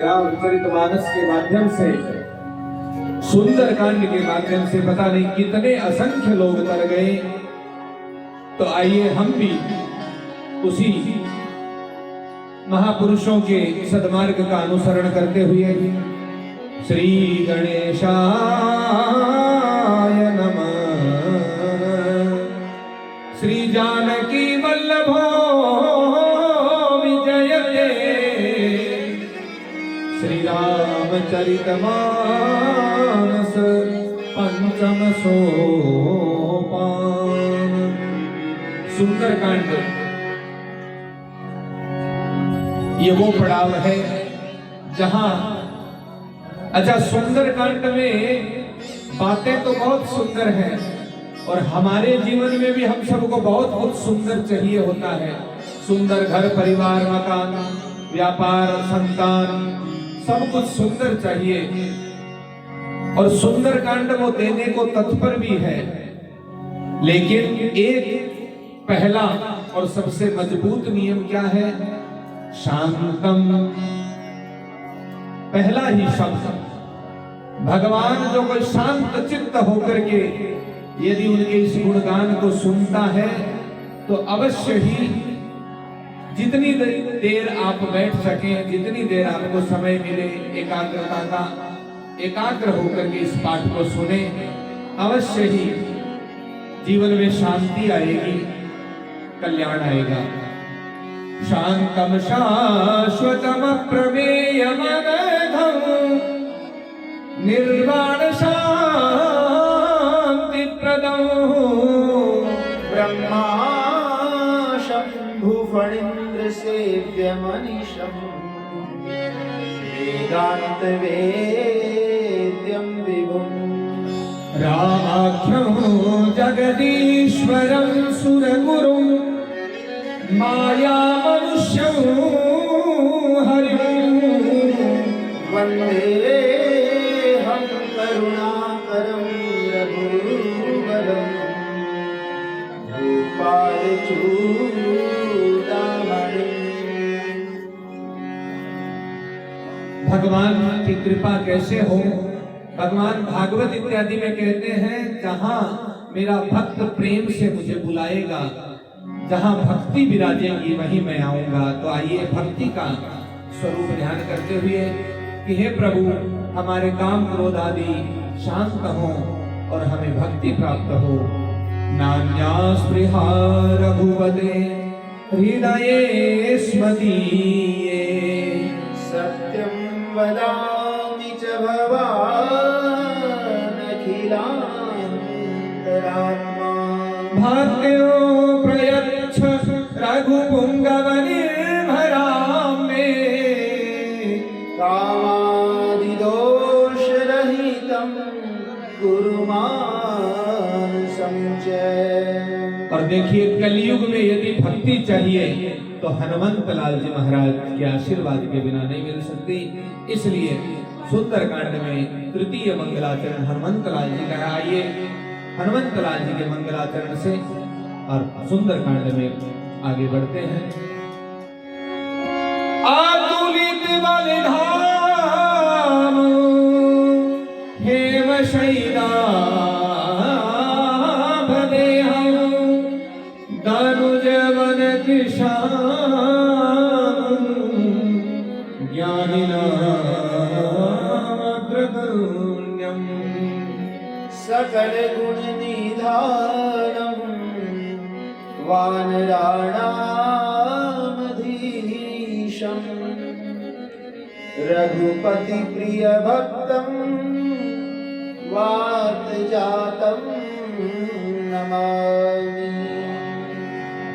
रामचरितमानस के माध्यम से, सुंदरकांड के माध्यम से पता नहीं कितने असंख्य लोग तर गए। तो आइए हम भी उसी महापुरुषों के सद्मार्ग का अनुसरण करते हुए श्री गणेशाय नमः, श्री जानकी वल्लभो विजयते, श्री रामचरितमानस पंचम सोपान। सुंदरकांड ये वो पड़ाव है जहां, अच्छा सुंदरकांड में बातें तो बहुत सुंदर हैं और हमारे जीवन में भी हम सबको बहुत बहुत सुंदर चाहिए होता है। सुंदर घर परिवार मकान व्यापार संतान सब कुछ सुंदर चाहिए और सुंदरकांड वो देने को तत्पर भी है। लेकिन एक पहला और सबसे मजबूत नियम क्या है? शांतम। पहला ही शब्द भगवान जो कोई शांत चित्त होकर के यदि उनके इस गुणगान को सुनता है तो अवश्य ही जितनी देर आप बैठ सकें, जितनी देर आपको समय मिले एकाग्रता का, एकाग्र होकर के इस पाठ को सुने, अवश्य ही जीवन में शांति आएगी, कल्याण आएगा। शांतम शाश्वतम प्रमेयम अनघम निर्वाण शांति प्रदम ब्रह्मा शंभु फणींद्र सेव्य मनीषम वेदांत वेद्यम विभुम रामाख्यं जगदीश्वरं सुरगुरुं माया मनुष्यं हरिं वंदे हम करुणाकरं रघुवरं गोपालचूडामणिं। भगवान की कृपा कैसे हो? भगवान भागवत इत्यादि में कहते हैं जहां मेरा भक्त प्रेम से मुझे बुलाएगा, जहां भक्ति विराजेगी वहीं मैं आऊंगा। तो आइए भक्ति का स्वरूप ध्यान करते हुए कि हे प्रभु हमारे काम क्रोध आदि शांत हो और हमें भक्ति प्राप्त हो। नान्या स्पृहा रघुपते हृदये स्मदीये सत्यं वदामि च भवानखिलान्तरात्मा भाग्यो प्रयच्छ रघुपुंगवनिर्भरां मे कामादिदोषरहितं कुरु मानसं च। और देखिए कलयुग में यदि भक्ति चाहिए तो हनुमंत लाल जी महाराज के आशीर्वाद के बिना नहीं मिल सकती। इसलिए सुंदरकांड में तृतीय मंगलाचरण हनुमंत लाल जी का। आइए हनुमंत लाल जी के मंगलाचरण से और सुंदरकांड में आगे बढ़ते हैं। आतुलित बलिधाम हेम शैलाभदेहं दनुजवन कृशानं ज्ञानिनामग्रगण्यं सकल गुण निधानम वानराणामधीशम रघुपति प्रिय भक्तम वात जातम नमामि।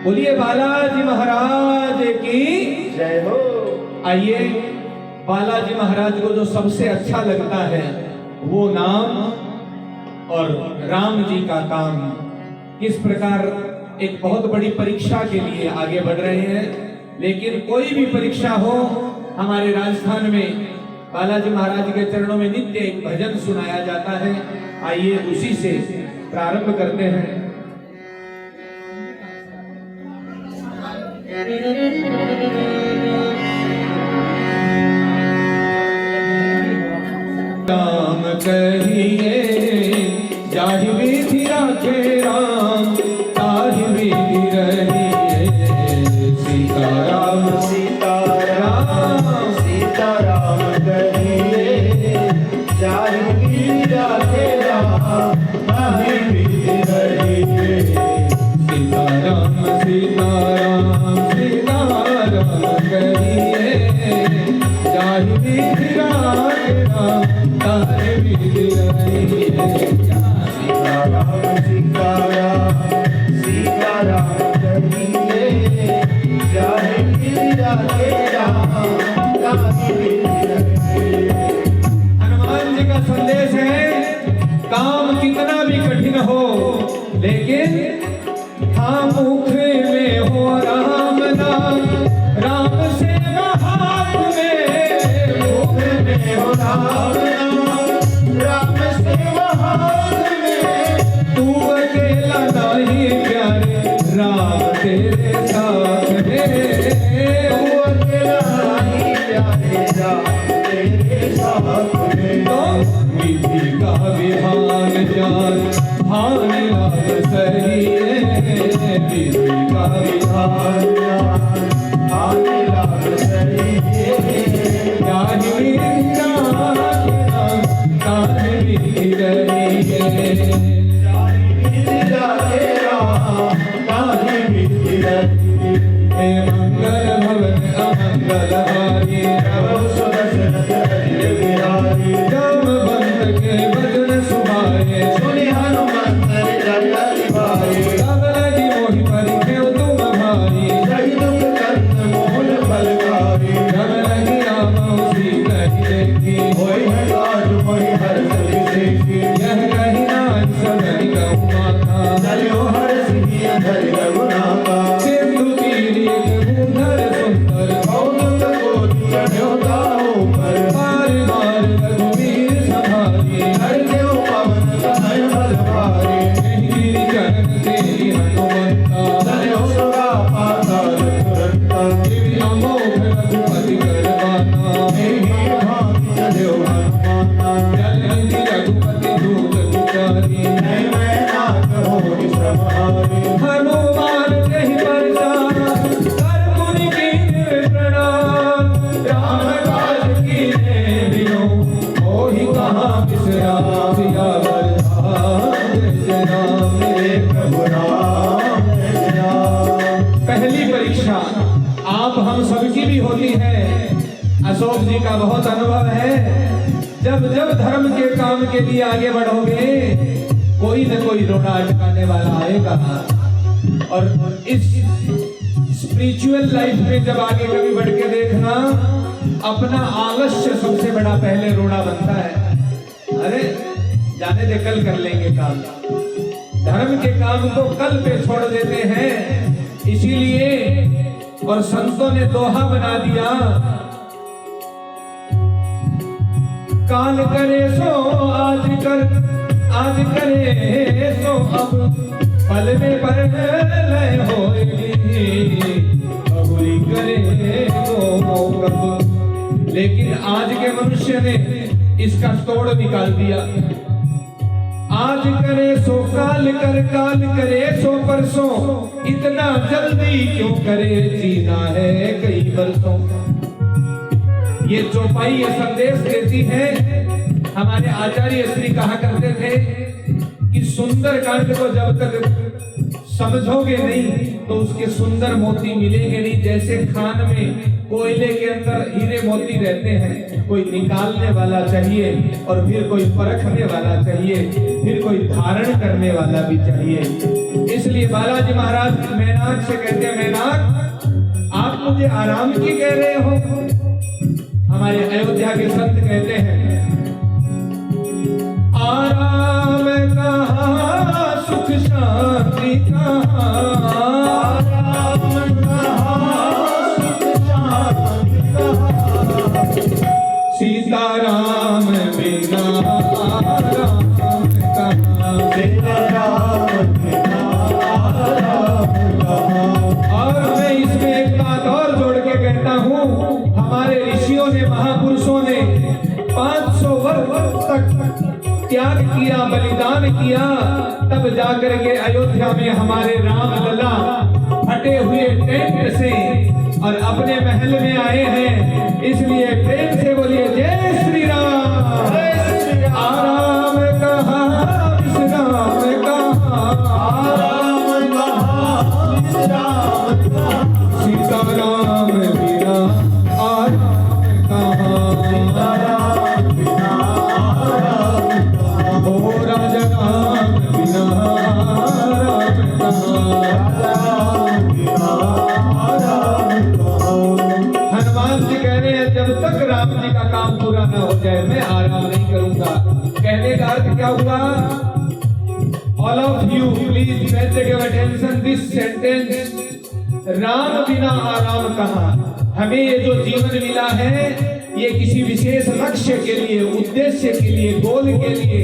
बोलिए बालाजी महाराज की जय हो। आइए बालाजी महाराज को जो सबसे अच्छा लगता है वो नाम और राम जी का काम। किस प्रकार एक बहुत बड़ी परीक्षा के लिए आगे बढ़ रहे हैं, लेकिन कोई भी परीक्षा हो हमारे राजस्थान में बालाजी महाराज के चरणों में नित्य एक भजन सुनाया जाता है। आइए उसी से प्रारंभ करते हैं। कहिए, जाहि विधि राखे राम ताहि विधि रहिए। सीताराम सीताराम सीताराम कहिए, जाहि विधि राखे राम ताहि विधि रहिए। सीताराम सीताराम सीताराम कहिए, जाहि विधि राखे राम ताहि विधि रहिए। सीताराम सीताराम सीताराम कहिए, जाहि विधि राखे राम ताहि विधि रहिए। हनुमान जी का संदेश है, काम कितना भी कठिन हो, लेकिन हाँ मुख में हो राम नाम, राम से हाथ में, मुख में हो राम नाम, राम से हाथ में। तू अकेला नहीं प्यारे, राम तेरे साथ में। तू अकेला नहीं प्यारे, राम तेरे साथ में। तो विधि का विधान जान, भान लाल सही है। विधि का विधान आने लाल सही जाहि विधि राखे राम ताहि विधि रहिए। विधि राखे राम ताहि विधि रहिए। हे मंगल भवन अमंगल हारी, प्रभु सुदर्शन धरि बिहारी। जामवंत के भजन सुभाए, सुनि हनुमंत जय भाई। सब लगी मोहि परिखेउ तुम भाई। जहि दुख कंद मूल फलकारी। जब लगी राम सीता देखी, होय है आज मोहि हर्ष विशेषी। यह कही नाथ सदन गौ माता। चलो हर्ष की धरि रघुनाथा। सिंधु तीर एक भूधर सुंदर, कौतुक कोटि चढ़्योता ऊपर। बार बार रघुवीर संभाली। हर देव पवन तनय बल भारी। गिरि चरण तेरी हनुमंता, चलो सदा पाताल तुरंता। दिव्य अमोघ रघुपति करवाना। देहि भांति चलो हनुमाना। जलनिधि रघुपति दूत विचारी, जय मैं नाथ होई समारी। हनुमान कहि प्रचार, कर मुनि कीन्ह प्रणाम। राम काज कीन्हे बिनु, मोहि कहाँ बिसराम। सियावर जय राम मेरे प्रभु राम जय राम। पहली परीक्षा आप हम सबकी भी होती है। अशोक जी का बहुत अनुभव है। जब जब धर्म के काम के लिए आगे बढ़ोगे, कोई न कोई रोना अटकाने वाला आएगा। और इस स्पिरिचुअल लाइफ में जब आगे कभी बढ़ के देखना, अपना आलस्य सबसे बड़ा पहले रोना बनता है। अरे जाने दे, कल कर लेंगे काम। धर्म के काम को कल पे छोड़ देते हैं। इसीलिए और संतों ने दोहा बना दिया, काल करे सो आज कर, आज करे सो अब, पल में प्रलय होएगी। बहुरी करे तो कब। लेकिन आज के मनुष्य ने इसका तोड़ निकाल दिया। आज करे सो काल कर, काल करे सो परसों। इतना जल्दी क्यों करे, जीना है कई बरसों। ये चौपाई ये संदेश देती है। हमारे आचार्य श्री कहा करते थे कि सुंदर कांड को जब तक समझोगे नहीं तो उसके सुंदर मोती मिलेंगे नहीं। जैसे खान में कोयले के अंदर हीरे मोती रहते हैं, कोई निकालने वाला चाहिए और फिर कोई परखने वाला चाहिए, फिर कोई धारण करने वाला भी चाहिए। इसलिए बालाजी महाराज मैनाक से कहते हैं, मैनाक आप मुझे आराम की कह रहे हो। हमारे अयोध्या के संत कहते हैं, आराम कहाँ सुख शांति कहाँ। आराम कहाँ सुख शांति कहाँ। सीताराम बिना आराम कहाँ। सीताराम बिना आराम कहाँ। और मैं इसमें एक बात और जोड़ के कहता हूँ, हमारे ऋषियों ने महापुरुषों ने 500 वर्ष तक त्याग किया, बलिदान किया, तब जाकर के अयोध्या में हमारे राम लला फटे हुए टेंट से और अपने महल में आए हैं। इसलिए प्रेम से बोलिए जय श्री राम। जय श्री राम। आराम कहाँ विश्राम कहाँ, आराम कहाँ विश्राम कहाँ, सीता राम बिना आराम कहाँ, सीता राम बिना आराम कहाँ, ओ राजा राम बिना आराम कहाँ, राम बिना आराम कहाँ। हनुमान जी कह रहे हैं जब तक राम जी का काम पूरा ना हो जाए मैं आराम नहीं करूंगा। कहने का अर्थ क्या हुआ? All of you please better give attention this sentence। Ram बिना आराम कहाँ। हमें ये जो जीवन मिला है ये किसी विशेष लक्ष्य के लिए, उद्देश्य के लिए, गोल के लिए,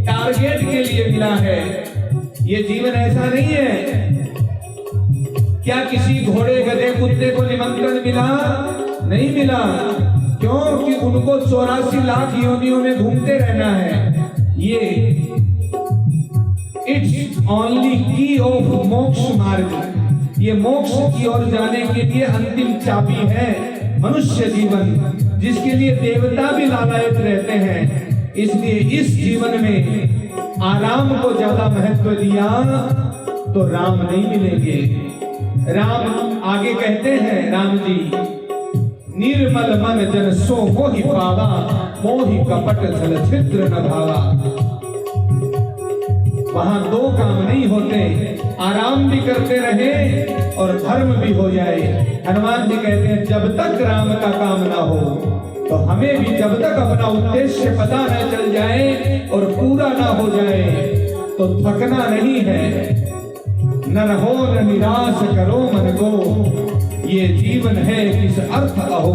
टारगेट के लिए मिला है। ये जीवन ऐसा नहीं है। क्या किसी घोड़े गधे कुत्ते को निमंत्रण मिला? नहीं मिला। क्यों? कि उनको 84 लाख योनियों में घूमते रहना है। ये इट्स ओनली की ऑफ मोक्ष मार्ग। ये मोक्ष की ओर जाने के लिए अंतिम चाबी है मनुष्य जीवन, जिसके लिए देवता भी लालायत रहते हैं। इसलिए इस जीवन में आराम को ज्यादा महत्व दिया तो राम नहीं मिलेंगे। राम आगे कहते हैं, राम जी निर्मल मन जन सो मोहि पावा, मोहि कपट छल छिद्र न भावा। वहां दो काम नहीं होते, आराम भी करते रहे और धर्म भी हो जाए। हनुमान जी कहते हैं जब तक राम का काम ना हो तो हमें भी जब तक अपना उद्देश्य पता न चल जाए और पूरा ना हो जाए तो थकना नहीं है। न रहो न निराश करो मन को, ये जीवन है किस अर्थ अहो।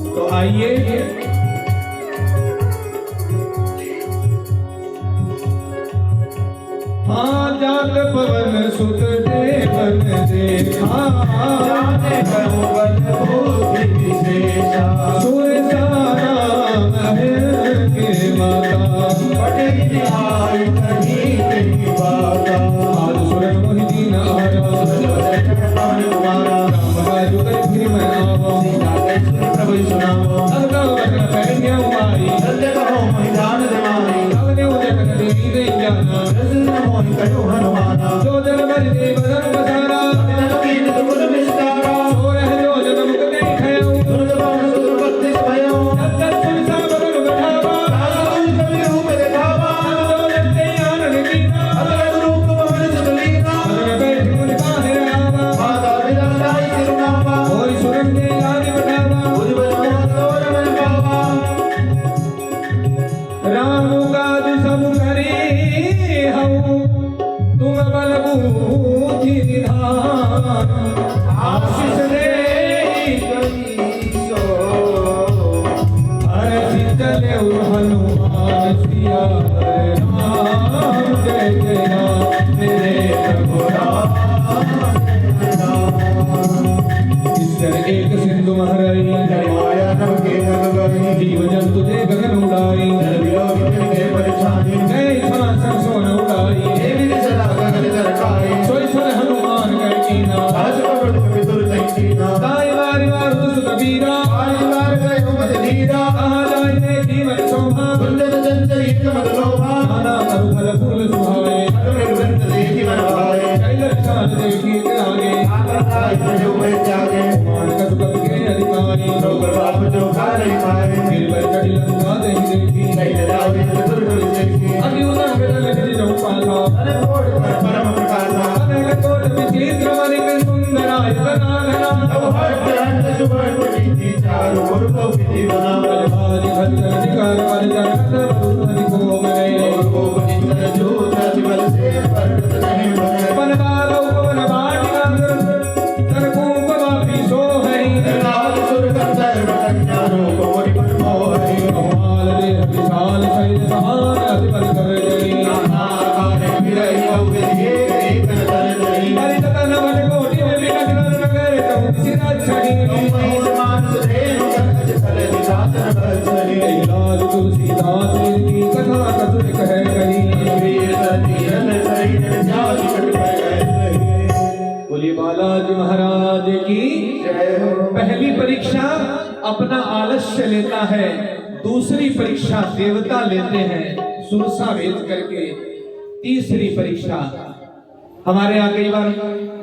तो आइए हाँ जात पवन सुत देवन देखा, जाने भवन भूति विशेषा, सुर सारा महल के माता, पटित निहाय कहीं कहीं बाता, आज सुर मोहिनी नारा, पवन कुमारा, राम जुगल फिर मैं आवा, सीता के सुन प्रभु सुनाओ, अलगा वचन पहन्या उमारी, सत्य कहो मैदान जमाई, अग्नि उजगत देवी दे जाना, रसन मोहि करो हनुमाना, जो जन भर दे बदन बसारा, तन कीन दुर्गुण विस्तारा, सो रह जो जन मुख देखयो, दुर्ग पवन सुर बत्तीस भयो, तब तक तुलसा बदन बढ़ावा, रासुल कवि रूप दिखावा, जो जगते आनंद कीना, अतरंग रूप पवन सुत लीना, मन बैठ मुन काहे आवा, माता पिता साई सिरुनावा, कोई सुरंग दे आदि बढ़ावा, उज्ज्वल मोहन मन पावा, राम काज सब करे हऊ, तुम बल बूझि निधान, आशीष दे कई सो, हरषि चले हनुमान सिया राम, जय जय राम मेरे प्रभु राम। ईश्वर एक सिंधु महरई, माया नव के नव गई, जीव जंतु दे गगन उड़ाई, वियोग के परिछानी, जय छाछन सोन उड़ाई, देवी सदा गगन तरकाई, सोई सुन हनुमान गए कीना, आज पकड़ कवि दुर तैसीना, ताई वारी वार तुस कबीरा, आज बार गए उमद धीरा, कहा जाए जीवन शोभा, कुंदन चंचल एक मद लोभा, नाना करु फल फूल सुहाए, अतुल वृंद देखी मन भाए, कैल छान देखी के आगे, आकाश में जो है जागे, मान कस कप के अधिकारी, तो प्रभाव जो खा नहीं पाए, गिर पर चढ़ी लंका दही देखी, नहीं लावे दुर्ग देखी, अति उदर गदल गिरि जौ पासा, अनंत कोट पर परम प्रकाशा, अनल कोट विचित्र मणिक सुंदराय गनाघना, तब हर प्रहंत सुबह नीति चारों ओर को विधि बना, आदि खलकर निकार पर जगत पुरुष को मरे, और को बनिंदर जो तजबल से पर्वत नहीं बने, बनवालो पवन बाटिका, तरकूप वापी सो है, लाल सुर कंदर बटन ज्ञानों को मोहि मन मोहि, तुलसीदास की कथा कथुर कह कही बोली बालाजी महाराज की पहली परीक्षा अपना आलस्य लेता है, दूसरी परीक्षा देवता लेते हैं सुरसा वेद करके, तीसरी परीक्षा हमारे यहाँ कई बार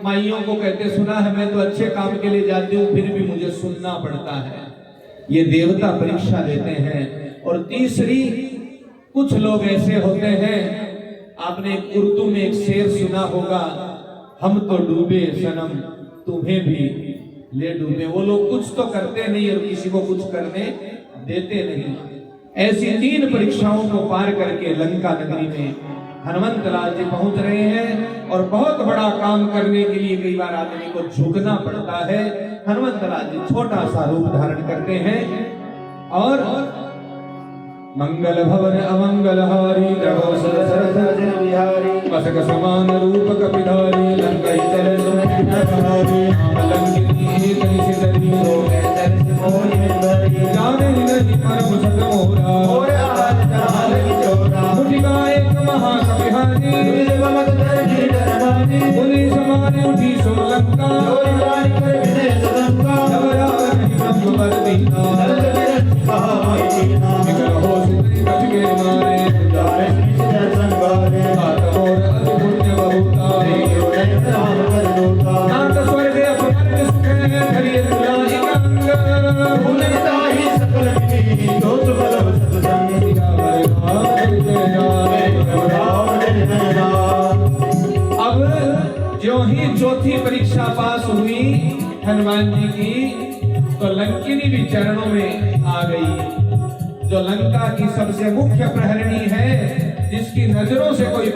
माइयों को कहते सुना है मैं तो अच्छे काम के लिए जाती हूँ फिर भी मुझे सुनना पड़ता है। ये देवता परीक्षा लेते हैं। और तीसरी कुछ लोग ऐसे होते हैं, आपने उर्दू में एक शेर सुना होगा, हम तो डूबे सनम तुम्हें भी ले डूबे। वो लोग कुछ तो करते नहीं और किसी को कुछ करने देते नहीं। ऐसी 3 परीक्षाओं को पार करके लंका नगरी में हनुमंत लाल जी पहुंच रहे हैं। और बहुत बड़ा काम करने के लिए कई बार आदमी को झुकना पड़ता है। हनुमंत लाल जी छोटा सा रूप धारण करते हैं और मंगल भवन अमंगल हारी मसक समान रूप कपिधारी लंका चल जाने नहीं परम सत मोरा एक महाकपिहारी बोली समाने उठी सोलंका चौथी परीक्षा पास हुई हनुमान जी की तो लंकिनी भी चरणों में आ गई, जो लंका की सबसे मुख्य प्रहरिणी है, जिसकी नजरों से कोई